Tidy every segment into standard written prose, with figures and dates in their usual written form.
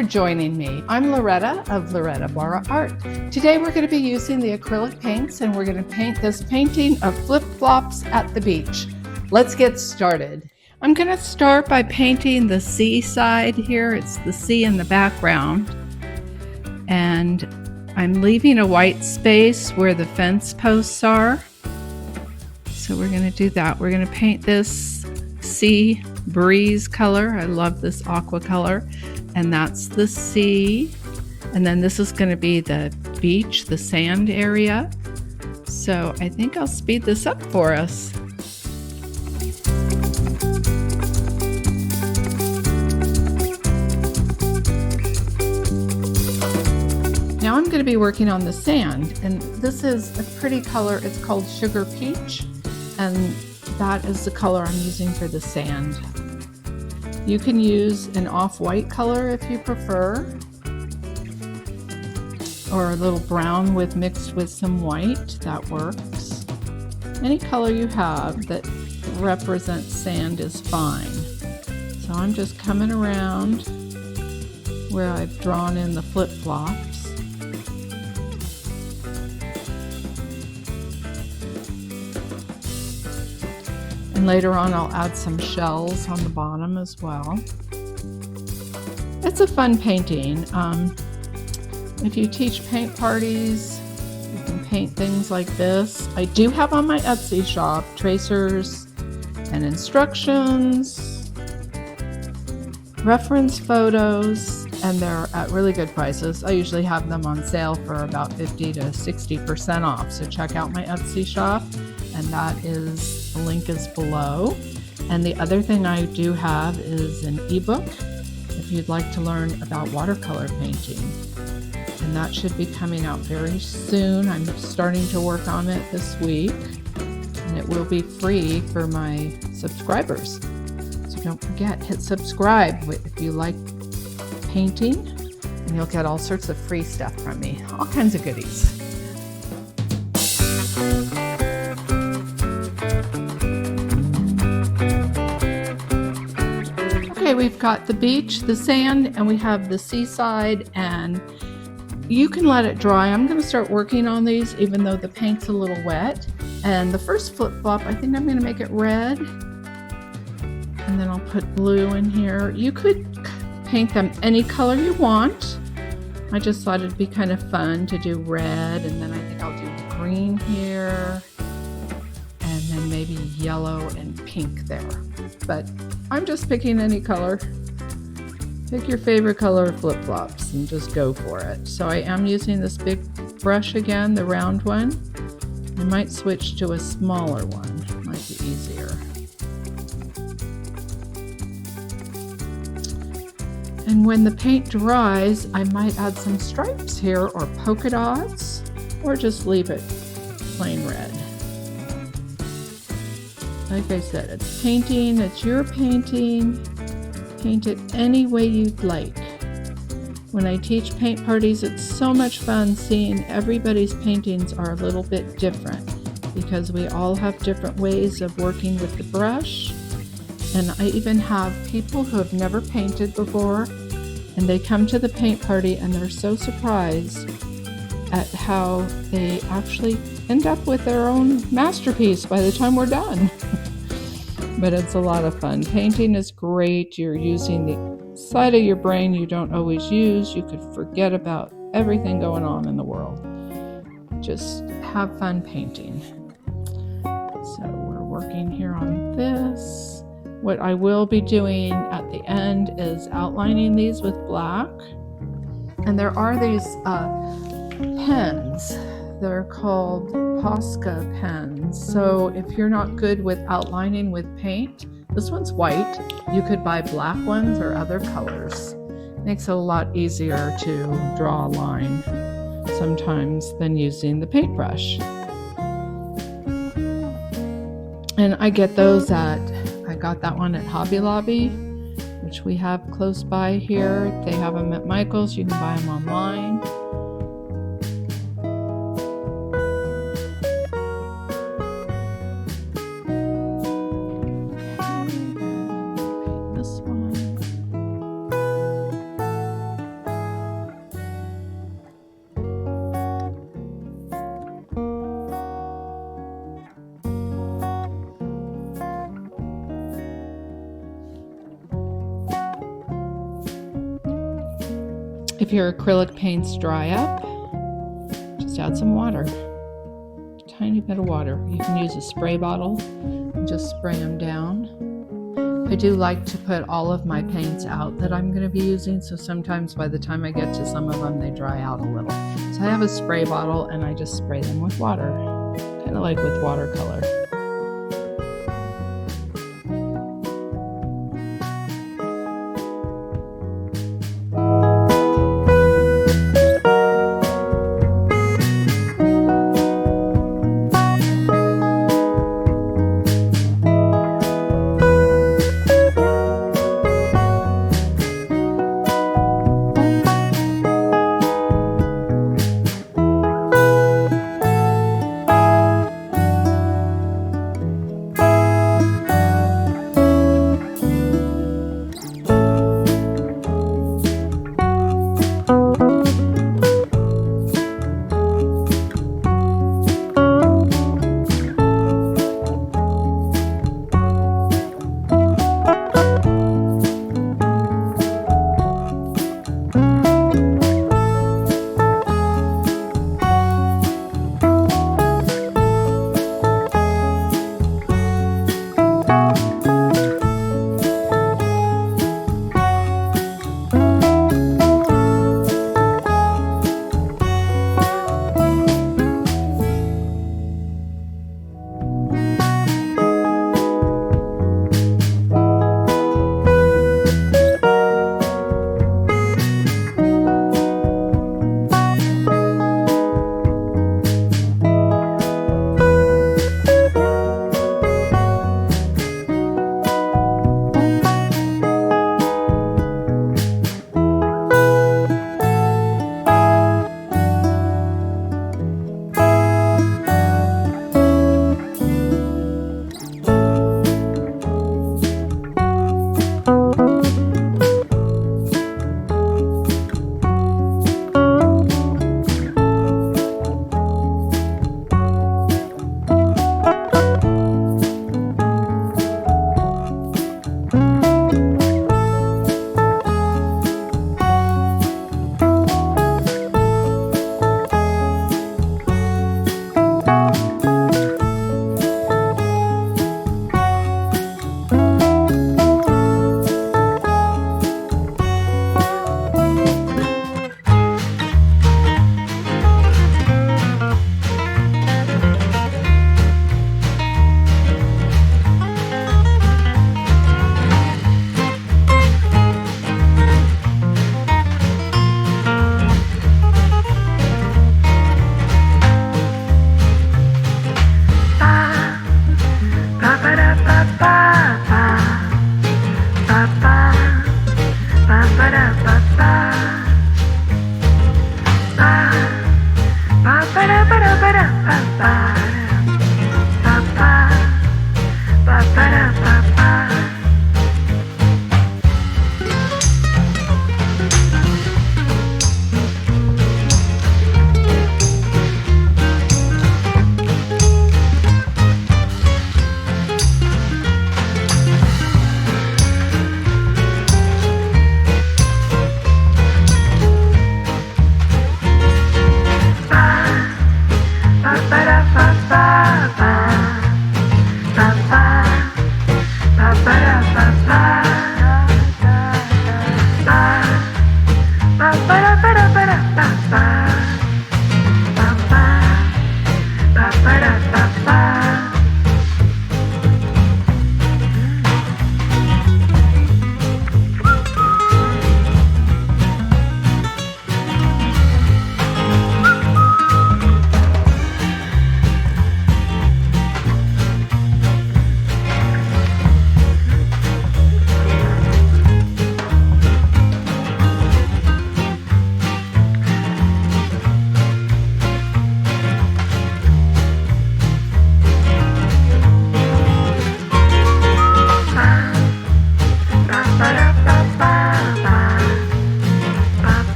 for joining me. I'm Loretta of Loretta Barra Art. Today we're going to be using the acrylic paints and we're going to paint this painting of flip-flops at the beach. Let's get started. I'm going to start by painting the sea side here. It's the sea in the background. And I'm leaving a white space where the fence posts are. So we're going to do that. We're going to paint this sea breeze color. I love this aqua color. And that's the sea. And then this is going to be the beach, the sand area. So I think I'll speed this up for us. Now I'm going to be working on the sand, and this is a pretty color. It's called Sugar Peach, and that is the color I'm using for the sand. You can use an off-white color if you prefer, or a little brown mixed with some white, that works. Any color you have that represents sand is fine. So I'm just coming around where I've drawn in the flip-flops. And later on I'll add some shells on the bottom as well. It's a fun painting. If you teach paint parties, you can paint things like this. I do have on my Etsy shop tracers and instructions, reference photos, and they're at really good prices. I usually have them on sale for about 50 to 60% off. So check out my Etsy shop, and the link is below. And the other thing I do have is an ebook if you'd like to learn about watercolor painting. And that should be coming out very soon. I'm starting to work on it this week, and it will be free for my subscribers. So don't forget, hit subscribe if you like painting, and you'll get all sorts of free stuff from me, all kinds of goodies. Okay, we've got the beach, the sand, and we have the seaside, and you can let it dry. I'm going to start working on these even though the paint's a little wet. And the first flip-flop, I think I'm going to make it red, and then I'll put blue in here. You could paint them any color you want. I just thought it'd be kind of fun to do red, and then I think I'll do green here, and then maybe yellow and pink there. But I'm just picking any color. Pick your favorite color of flip-flops and just go for it. So I am using this big brush again, the round one. I might switch to a smaller one, might be easier. And when the paint dries, I might add some stripes here or polka dots, or just leave it plain red. Like I said, it's painting, it's your painting. Paint it any way you'd like. When I teach paint parties, it's so much fun seeing everybody's paintings are a little bit different because we all have different ways of working with the brush. And I even have people who have never painted before, and they come to the paint party and they're so surprised at how they actually end up with their own masterpiece by the time we're done. But it's a lot of fun. Painting is great. You're using the side of your brain you don't always use. You could forget about everything going on in the world. Just have fun painting. So we're working here on this. What I will be doing at the end is outlining these with black. And there are these pens. They're called Posca pens. So if you're not good with outlining with paint, this one's white. You could buy black ones or other colors. Makes it a lot easier to draw a line sometimes than using the paintbrush. And I get those I got that one at Hobby Lobby, which we have close by here. They have them at Michael's. You can buy them online. If your acrylic paints dry up, just add some water. A tiny bit of water. You can use a spray bottle and just spray them down. I do like to put all of my paints out that I'm going to be using, so sometimes by the time I get to some of them, they dry out a little. So I have a spray bottle and I just spray them with water, kind of like with watercolor.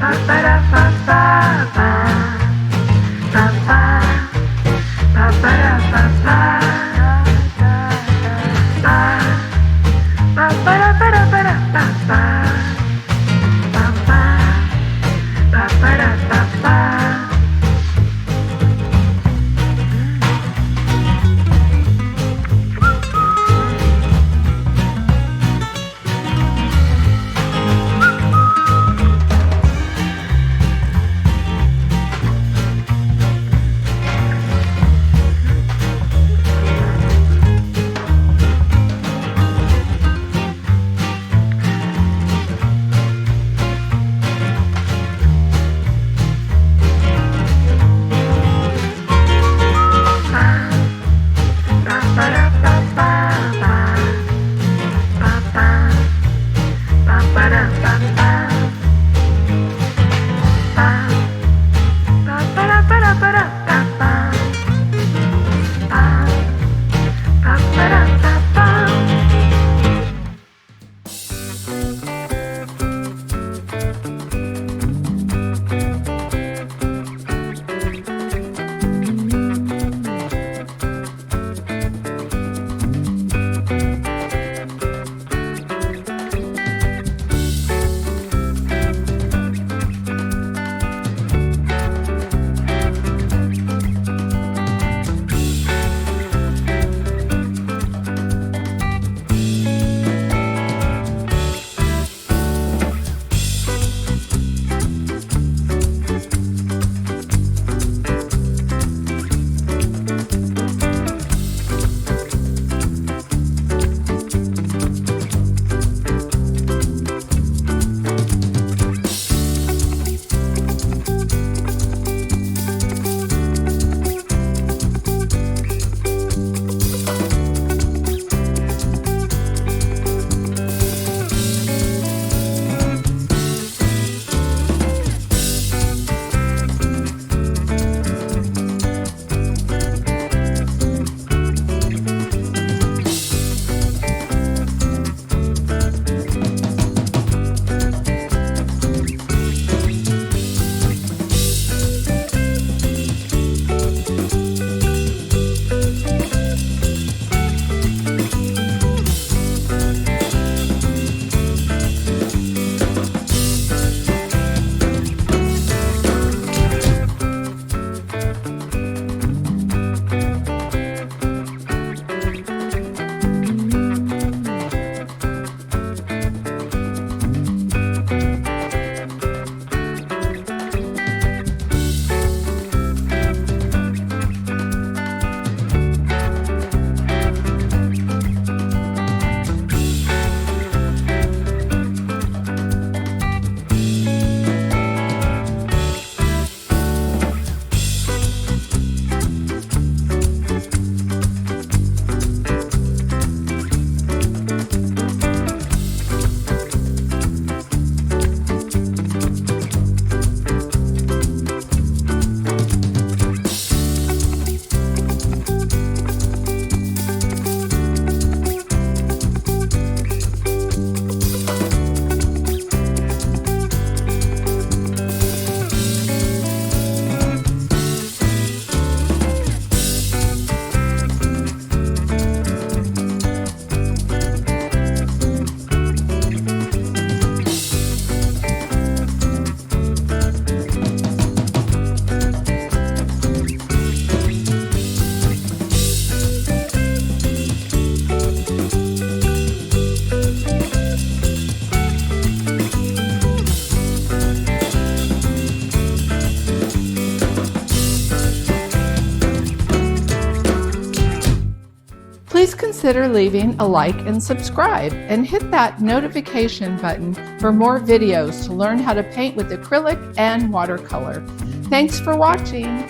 Ba-ba-da-ba-ba. consider leaving a like and subscribe, and hit that notification button for more videos to learn how to paint with acrylic and watercolor. Thanks for watching.